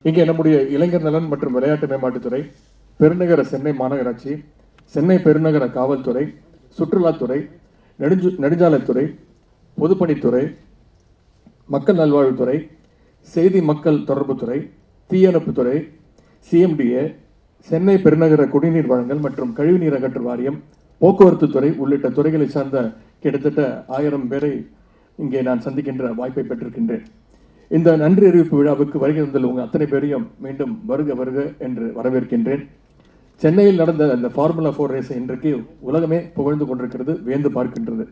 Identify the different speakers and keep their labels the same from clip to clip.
Speaker 1: இங்கே நம்முடைய இளைஞர் நலன் மற்றும் விளையாட்டு மேம்பாட்டுத்துறை, பெருநகர சென்னை மாநகராட்சி, சென்னை பெருநகர காவல்துறை, சுற்றுலாத்துறை, நெடுஞ்சாலைத்துறை, பொதுப்பணித்துறை, மக்கள் நல்வாழ்வுத்துறை, செய்தி மக்கள் தொடர்புத்துறை, தீயணைப்புத்துறை, சிஎம்டிஏ, சென்னை பெருநகர குடிநீர் வழங்கல் மற்றும் கழிவுநீர் அகற்று வாரியம், போக்குவரத்து துறை உள்ளிட்ட துறைகளை சார்ந்த கிட்டத்தட்ட 1000 பேரை இங்கே நான் சந்திக்கின்ற வாய்ப்பை பெற்றிருக்கின்றேன். இந்த நன்றி அறிவிப்பு விழாவுக்கு வருகை தந்துள்ள உங்கள் அத்தனை பேரையும் மீண்டும் வருக வருக என்று வரவேற்கின்றேன். சென்னையில் நடந்த அந்த ஃபார்முலா 4 ரேஸை இன்றைக்கு உலகமே புகழ்ந்து கொண்டிருக்கிறது, வியந்து பார்க்கின்றது.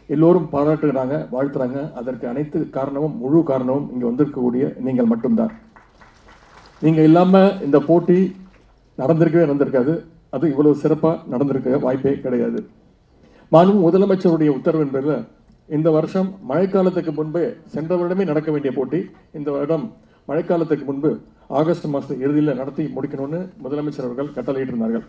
Speaker 1: எல்லோரும் பாராட்டுகிறாங்க, வாழ்த்துறாங்க. அதற்கு அனைத்து காரணமும், முழு காரணமும் இங்கே வந்திருக்கக்கூடிய நீங்கள் மட்டும்தான். நீங்கள் இல்லாமல் இந்த போட்டி நடந்திருக்காது. அது இவ்வளவு சிறப்பாக நடந்திருக்க வாய்ப்பே கிடையாது. மாண்பு முதலமைச்சருடைய உத்தரவின் பேரில் இந்த வருஷம் மழைக்காலத்துக்கு முன்பே, சென்ற வருடமே நடக்க வேண்டிய போட்டி இந்த வருடம் மழைக்காலத்துக்கு முன்பு ஆகஸ்ட் மாதம் இறுதியில் நடத்தி முடிக்கணும்னு முதலமைச்சர் அவர்கள் கட்டளையிட்டிருந்தார்கள்.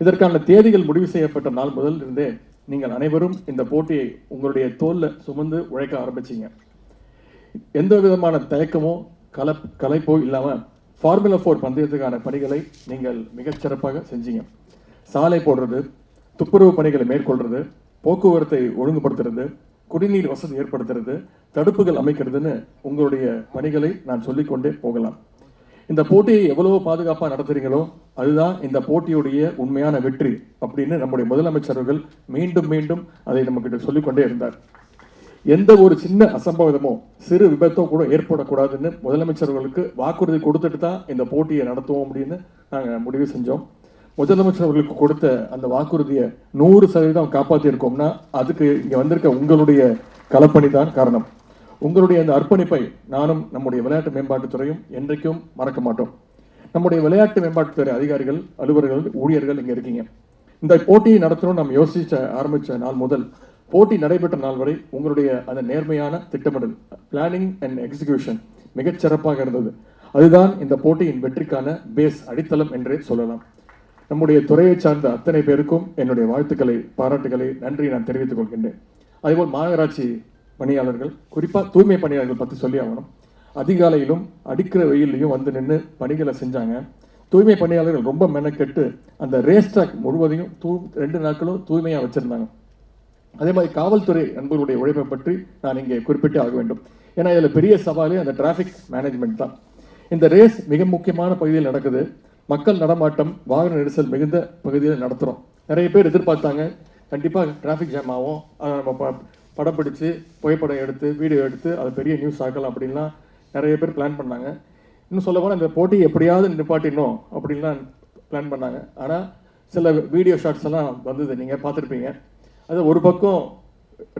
Speaker 1: இதற்கான தேதிகள் முடிவு செய்யப்பட்ட நாள் முதல் இருந்தே நீங்கள் அனைவரும் இந்த போட்டியை உங்களுடைய தோல்ல சுமந்து உழைக்க ஆரம்பிச்சிங்க. எந்த விதமான தயக்கமோ கலைப்போ இல்லாமல் ஃபார்முலா 4 பந்தயத்துக்கான பணிகளை நீங்கள் மிகச்சிறப்பாக செஞ்சீங்க. சாலை போடுறது, துப்புரவு பணிகளை மேற்கொள்றது, போக்குவரத்தை ஒழுங்குபடுத்துறது, குடிநீர் வசதி ஏற்படுத்துறது, தடுப்புகள் அமைக்கிறதுன்னு உங்களுடைய பணிகளை நான் சொல்லிக்கொண்டே போகலாம். இந்த போட்டியை எவ்வளவு பாதுகாப்பாக நடத்துறீங்களோ அதுதான் இந்த போட்டியுடைய உண்மையான வெற்றி அப்படின்னு நம்முடைய முதலமைச்சர்கள் மீண்டும் மீண்டும் அதை நமக்கிட்ட சொல்லிக்கொண்டே இருந்தார். எந்த ஒரு சின்ன அசம்பாவிதமோ சிறு விபத்தோ கூட ஏற்படக்கூடாதுன்னு முதலமைச்சர்களுக்கு வாக்குறுதி கொடுத்துட்டு தான் இந்த போட்டியை நடத்துவோம் அப்படின்னு நாங்கள் முடிவு செஞ்சோம். முதலமைச்சர் அவர்களுக்கு கொடுத்த அந்த வாக்குறுதியை 100% காப்பாற்றியிருக்கோம்னா அதுக்கு இங்கே வந்திருக்க உங்களுடைய களப்பணி தான் காரணம். உங்களுடைய அந்த அர்ப்பணிப்பை நானும் நம்முடைய விளையாட்டு மேம்பாட்டுத்துறையும் என்றைக்கும் மறக்க மாட்டோம். நம்முடைய விளையாட்டு மேம்பாட்டுத்துறை அதிகாரிகள், அலுவலர்கள், ஊழியர்கள் இங்கே இருக்கீங்க. இந்த போட்டியை நடத்தணும் நம்ம ஆரம்பித்த நாள் முதல் போட்டி நடைபெற்ற நாள் வரை உங்களுடைய அந்த நேர்மையான திட்டமிடல், பிளானிங் அண்ட் எக்ஸிகியூஷன் மிகச்சிறப்பாக இருந்தது. அதுதான் இந்த போட்டியின் வெற்றிக்கான பேஸ், அடித்தளம் என்றே சொல்லலாம். நம்முடைய துறையை சார்ந்த அத்தனை பேருக்கும் என்னுடைய வாழ்த்துக்களை, பாராட்டுகளை, நன்றி நான் தெரிவித்துக் கொள்கின்றேன். அதேபோல் மாநகராட்சி பணியாளர்கள், குறிப்பாக தூய்மை பணியாளர்கள் பற்றி சொல்லி ஆகணும். அதிகாலையிலும் அடிக்கிற வெயிலையும் வந்து நின்று பணிகளை செஞ்சாங்க. தூய்மை பணியாளர்கள் ரொம்ப மெனக்கெட்டு அந்த ரேஸ் ட்ராக் முழுவதையும் 2 நாட்களும் தூய்மையாக வச்சிருந்தாங்க. அதே மாதிரி காவல்துறை நண்பர்களுடைய உழைப்பை பற்றி நான் இங்கே குறிப்பிட்டே ஆக வேண்டும். ஏன்னா இதில் பெரிய சவாலே அந்த டிராஃபிக் மேனேஜ்மெண்ட் தான். இந்த ரேஸ் மிக முக்கியமான பகுதியில் நடக்குது. மக்கள் நடமாட்டம், வாகன நெரிசல் மிகுந்த பகுதியில் நடத்துகிறோம். நிறைய பேர் எதிர்பார்த்தாங்க கண்டிப்பாக டிராஃபிக் ஜாம் ஆகும், அதை நம்ம படம் பிடிச்சி புகைப்படம் எடுத்து வீடியோ எடுத்து அதை பெரிய நியூஸ் ஆக்கலாம் அப்படின்லாம் நிறைய பேர் பிளான் பண்ணாங்க. இன்னும் சொல்ல போனால் இந்த போட்டியை எப்படியாவது நிப்பாட்டிடணும் அப்படின்லாம் பிளான் பண்ணாங்க. ஆனால் சில வீடியோ ஷாட்ஸ் எல்லாம் வந்தது, நீங்கள் பார்த்துருப்பீங்க. அது ஒரு பக்கம்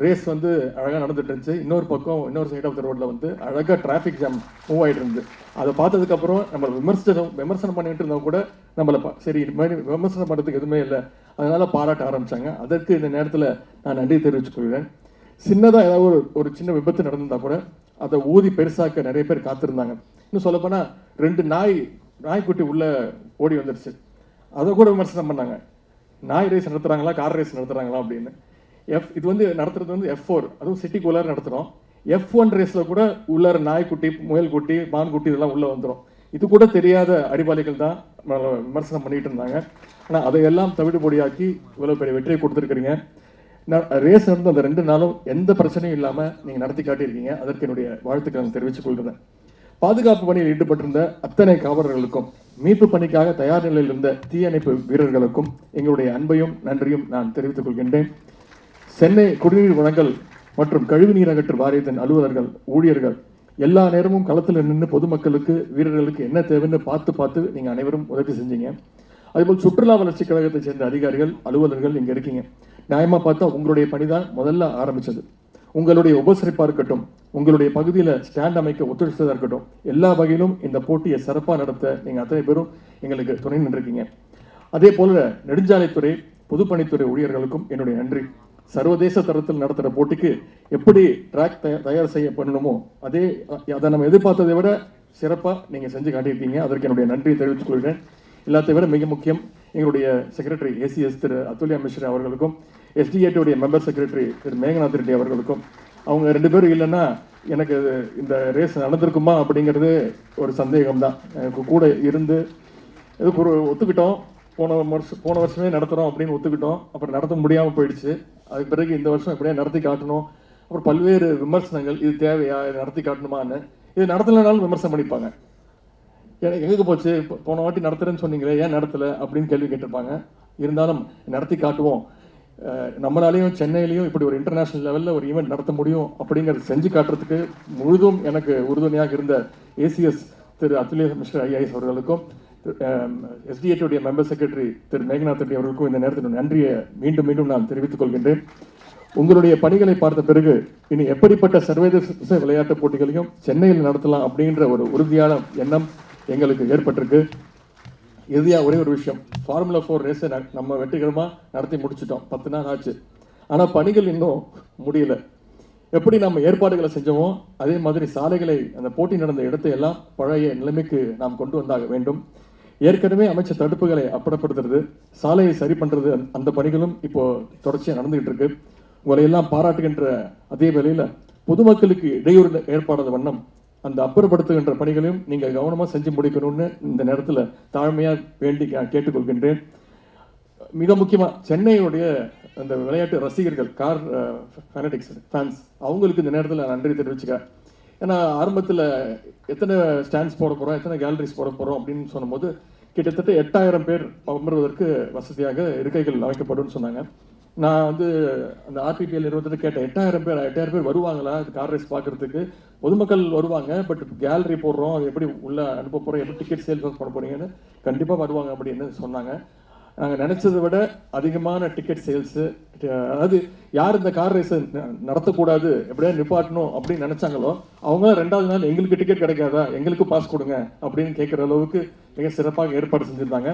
Speaker 1: ரேஸ் வந்து அழகாக நடந்துட்டு இருந்துச்சு, இன்னொரு பக்கம் இன்னொரு சைட் ஆஃப் த ரோட்டில் வந்து அழகாக டிராஃபிக் ஜாம் மூவ் ஆகிட்டு இருந்துச்சு. அதை பார்த்ததுக்கப்புறம் நம்ம விமர்சனம் பண்ணிட்டு இருந்தவங்க கூட நம்மளை சரி இது மாதிரி விமர்சனம் பண்ணுறதுக்கு எதுவுமே இல்லை, அதனால பாராட்ட ஆரம்பித்தாங்க. அதற்கு இந்த நேரத்தில் நான் நன்றி தெரிவிச்சுக்கொள்கிறேன். சின்னதாக ஏதாவது ஒரு சின்ன விபத்து நடந்திருந்தால் கூட அதை ஊதி பெருசாக்க நிறைய பேர் காத்திருந்தாங்க. இன்னும் சொல்லப்போனால் 2 நாய்க்குட்டி உள்ளே ஓடி வந்துருச்சு, அதை கூட விமர்சனம் பண்ணாங்க. நாய் ரேஸ் நடத்துகிறாங்களா, கார் ரேஸ் நடத்துகிறாங்களா அப்படின்னு. இது வந்து நடத்துறது வந்து F4, அதுவும் சிட்டிக்குள்ளார நடத்துகிறோம். F1 ரேஸில் கூட உள்ளார நாய்க்குட்டி, முயல்குட்டி, மான்குட்டி இதெல்லாம் உள்ளே வந்துடும். இது கூட தெரியாத அறிவாளிகள் தான் விமர்சனம் பண்ணிட்டு இருந்தாங்க. ஆனால் அதையெல்லாம் தவிடுபொடியாக்கி இவ்வளோ பெரிய வெற்றியை கொடுத்துருக்குறீங்க. ரேஸ் நடந்த அந்த 2 நாளும் எந்த பிரச்சனையும் இல்லாமல் நீங்கள் நடத்தி காட்டியிருக்கீங்க. அதற்கு என்னுடைய வாழ்த்துக்களை தெரிவித்துக் கொள்கிறேன். பாதுகாப்பு பணியில் ஈடுபட்டிருந்த அத்தனை காவலர்களுக்கும், மீட்பு பணிக்காக தயார் நிலையில் இருந்த தீயணைப்பு வீரர்களுக்கும் எங்களுடைய அன்பையும் நன்றியும் நான் தெரிவித்துக் கொள்கின்றேன். சென்னை குடிநீர் வழங்கல் மற்றும் கழிவுநீர் அகற்று வாரியத்தின் அலுவலர்கள், ஊழியர்கள் எல்லா நேரமும் களத்தில் நின்று பொதுமக்களுக்கு, வீரர்களுக்கு என்ன தேவைன்னு பார்த்து நீங்கள் அனைவரும் உதவி செஞ்சீங்க. அதேபோல் சுற்றுலா வளர்ச்சி கழகத்தை சேர்ந்த அதிகாரிகள், அலுவலர்கள் இங்கே இருக்கீங்க. நியாயமாக பார்த்தா உங்களுடைய பணி தான் முதல்ல ஆரம்பித்தது. உங்களுடைய உபசரிப்பாக இருக்கட்டும், உங்களுடைய பகுதியில் ஸ்டாண்ட் அமைக்க ஒத்துழைச்சதாக இருக்கட்டும், எல்லா வகையிலும் இந்த போட்டியை சிறப்பாக நடத்த நீங்கள் அத்தனை பேரும் எங்களுக்கு துணை நின்றிருக்கீங்க. அதே போல் நெடுஞ்சாலைத்துறை, பொதுப்பணித்துறை ஊழியர்களுக்கும் என்னுடைய நன்றி. சர்வதேச தரத்தில் நடத்துகிற போட்டிக்கு எப்படி ட்ராக் தயார் செய்ய பண்ணணுமோ அதை நம்ம எதிர்பார்த்ததை விட சிறப்பாக நீங்கள் செஞ்சு காட்டியிருக்கீங்க. அதற்கு என்னுடைய நன்றியை தெரிவித்துக் கொள்கிறேன். எல்லாத்தை விட மிக முக்கியம் எங்களுடைய செக்ரட்டரி ACS திரு அதுல்யா மிஸ்ரா அவர்களுக்கும், SDAT மெம்பர் செக்ரட்டரி திரு மேகநாத் ரெட்டி அவர்களுக்கும். அவங்க 2 பேரும் இல்லைன்னா எனக்கு இந்த ரேஸ் நடந்திருக்குமா அப்படிங்கிறது ஒரு சந்தேகம் தான். எனக்கு கூட இருந்து எதுக்கு ஒரு ஒத்துக்கிட்டோம், போன வருஷமே நடத்துகிறோம் அப்படின்னு ஒத்துக்கிட்டோம். அப்புறம் நடத்த முடியாமல் போயிடுச்சு. அதுக்கு பிறகு இந்த வருஷம் எப்படியா நடத்தி காட்டணும். அப்புறம் பல்வேறு விமர்சனங்கள், இது தேவையா, இது நடத்தி காட்டணுமான்னு. இது நடத்தலைனாலும் விமர்சனம் பண்ணிப்பாங்க. எனக்கு எங்கே போச்சு, போன வாட்டி நடத்துறேன்னு சொன்னீங்களே, ஏன் நடத்தலை அப்படின்னு கேள்வி கேட்டிருப்பாங்க. இருந்தாலும் நடத்தி காட்டுவோம், நம்மளாலையும் சென்னையிலையும் இப்படி ஒரு இன்டர்நேஷனல் லெவலில் ஒரு ஈவெண்ட் நடத்த முடியும் அப்படிங்கிறது செஞ்சு காட்டுறதுக்கு முழுதும் எனக்கு உறுதுணையாக இருந்த ஏசிஎஸ் திரு அத்துல்ய மிஸ்டர் ஐஏஎஸ் அவர்களுக்கும், எஸ்டிஏடியுடைய மெம்பர் செக்ரட்டரி திரு மேகநாத் ரெட்டி அவர்களுக்கும் இந்த நேரத்தில் நன்றியை மீண்டும் மீண்டும் நான் தெரிவித்துக் கொள்கின்றேன். உங்களுடைய பணிகளை பார்த்த பிறகு இனி எப்படிப்பட்ட சர்வதேச விளையாட்டுப் போட்டிகளையும் சென்னையில் நடத்தலாம் அப்படின்ற ஒரு உறுதியான எண்ணம் எங்களுக்கு ஏற்பட்டிருக்கு. இறுதியாக ஒரே ஒரு விஷயம், ஃபார்முலா 4 ரேஸை நம்ம வெற்றிகரமாக நடத்தி முடிச்சிட்டோம். 10 நாள் ஆச்சு. ஆனால் பணிகள் இன்னும் முடியல. எப்படி நம்ம ஏற்பாடுகளை செஞ்சோமோ அதே மாதிரி சாலைகளை, அந்த போட்டி நடந்த இடத்தை எல்லாம் பழைய நிலைமைக்கு நாம் கொண்டு வந்தாக வேண்டும். ஏற்கனவே அமைச்ச தடுப்புகளை அப்புறப்படுத்துறது, சாலையை சரி பண்ணுறது, அந்த பணிகளும் இப்போ தொடர்ச்சியாக நடந்துகிட்டு இருக்கு. உங்களை எல்லாம் பாராட்டுகின்ற அதே வேளையில் பொதுமக்களுக்கு இடையூறு ஏற்படாத வண்ணம் அந்த அப்புறப்படுத்துகின்ற பணிகளையும் நீங்கள் கவனமாக செஞ்சு முடிக்கணும்னு இந்த நேரத்தில் தாழ்மையாக வேண்டி கேட்டுக்கொள்கின்றேன். மிக முக்கியமாக சென்னையுடைய அந்த விளையாட்டு ரசிகர்கள், கார் ஃபேன்ஸ், அவங்களுக்கு இந்த நேரத்தில் நன்றி தெரிவிச்சுக்கிறேன். ஏன்னா ஆரம்பத்தில் எத்தனை ஸ்டாண்ட்ஸ் போட போகிறோம், எத்தனை கேலரிஸ் போட போகிறோம் அப்படின்னு சொன்னபோது கிட்டத்தட்ட 8000 பேர் அமர்வதற்கு வசதியாக இருக்கைகள் அமைக்கப்படும் சொன்னாங்க. நான் வந்து அந்த ஆர்பிபிஎல் நிறுவனத்தில் கேட்டேன், 8000 பேர் வருவாங்களா கார் ரேஸ் பார்க்கறதுக்கு? பொதுமக்கள் வருவாங்க, பட் கேலரி போடுறோம், அது எப்படி உள்ளே அனுப்ப போகிறோம், எப்படி டிக்கெட் சேல் பண்ண போகிறீங்கன்னு. கண்டிப்பாக வருவாங்க அப்படின்னு சொன்னாங்க. நாங்கள் நினச்சதை விட அதிகமான டிக்கெட் சேல்ஸு, அதாவது யார் இந்த கார் ரேஸை நடத்தக்கூடாது, எப்படியா நிப்பாட்டணும் அப்படின்னு நினச்சாங்களோ அவங்க 2வது நாள் எங்களுக்கு டிக்கெட் கிடைக்காதா, எங்களுக்கு பாஸ் கொடுங்க அப்படின்னு கேட்குற அளவுக்கு மிக சிறப்பாக ஏற்பாடு செஞ்சுருந்தாங்க.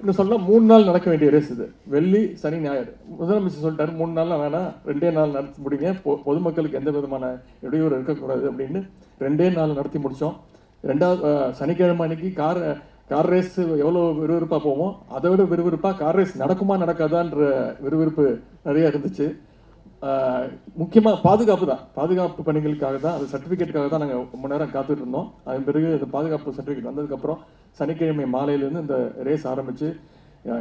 Speaker 1: இன்னும் சொல்ல 3 நாள் நடக்க வேண்டிய ரேஸ் இது, வெள்ளி சனி ஞாயிறு. முதலமைச்சர் சொல்லிட்டாரு 3 நாள்லாம் வேணாம், 2 நாள் நடத்தி முடிங்க, பொதுமக்களுக்கு எந்த விதமான இடையூறு இருக்கக்கூடாது அப்படின்னு 2 நாள் நடத்தி முடித்தோம். 2வது சனிக்கிழமை அன்னைக்கு கார் ரேஸ் எவ்வளோ விறுவிறுப்பாக போவோம், அதை விட விறுவிறுப்பாக கார் ரேஸ் நடக்குமா நடக்காதான்ற விறுவிறுப்பு நிறைய இருந்துச்சு. முக்கியமாக பாதுகாப்பு பணிகளுக்காக தான், அது சர்டிஃபிகேட்டுக்காக தான் நாங்கள் ரொம்ப நேரம் காத்துட்டு இருந்தோம். அதன் பிறகு இந்த பாதுகாப்பு சர்டிஃபிகேட் வந்ததுக்கப்புறம் சனிக்கிழமை மாலையிலேருந்து இந்த ரேஸ் ஆரம்பித்து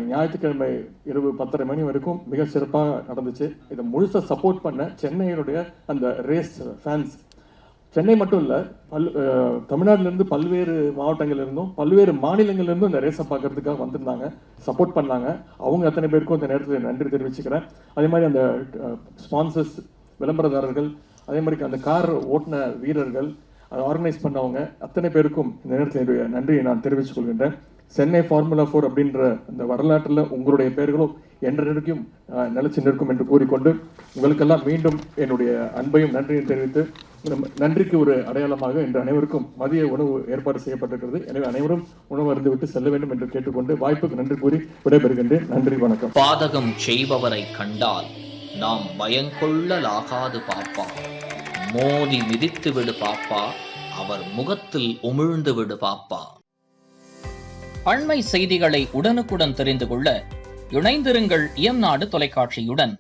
Speaker 1: ஞாயிற்றுக்கிழமை இரவு 10:30 மணி வரைக்கும் மிக சிறப்பாக நடந்துச்சு. இதை முழுசாக சப்போர்ட் பண்ண சென்னையினுடைய அந்த ரேஸ் ஃபேன்ஸ், சென்னை மட்டும் இல்லை, தமிழ்நாட்டிலேருந்து பல்வேறு மாவட்டங்கள்லேருந்தும் பல்வேறு மாநிலங்கள்லேருந்தும் இந்த ரேஸை பார்க்கறதுக்காக வந்திருந்தாங்க, சப்போர்ட் பண்ணாங்க. அவங்க அத்தனை பேருக்கும் இந்த நேரத்தில் நன்றி தெரிவிச்சுக்கிறேன். அதே மாதிரி அந்த ஸ்பான்சர்ஸ், விளம்பரதாரர்கள், அதே மாதிரி அந்த கார் ஓட்டின வீரர்கள், அதை ஆர்கனைஸ் பண்ணவங்க அத்தனை பேருக்கும் இந்த நேரத்தில் என்னுடைய நன்றியை நான் தெரிவித்துக் கொள்கின்றேன். சென்னை ஃபார்முலா 4 அப்படின்ற அந்த வரலாற்றில் உங்களுடைய பெயர்களும் என்றைக்கும் நிலைச்சு நிற்கும் என்று கூறிக்கொண்டு உங்களுக்கெல்லாம் மீண்டும் என்னுடைய அன்பையும் நன்றியும் தெரிவித்து, நன்றிக்கு ஒரு அடையாளமாக இன்று அனைவருக்கும் மதிய உணவு ஏற்பாடு செய்யப்பட்டிருக்கிறது. எனவே அனைவரும் உணவு அருந்து விட்டு செல்ல வேண்டும் என்று கேட்டுக்கொண்டு வாய்ப்புக்கு நன்றி கூறி விடைபெறுகின்றேன். நன்றி, வணக்கம்.
Speaker 2: பாதகம் செய்பவரை கண்டால் நாம் பயங்கொள்ளலாகாது பாப்பா, மோதி மிதித்து விடு பாப்பா, அவர் முகத்தில் உமிழ்ந்து விடு பாப்பா. அண்மை செய்திகளை உடனுக்குடன் தெரிந்து கொள்ள இணைந்திருங்கள் இயம்நாடு தொலைக்காட்சியுடன்.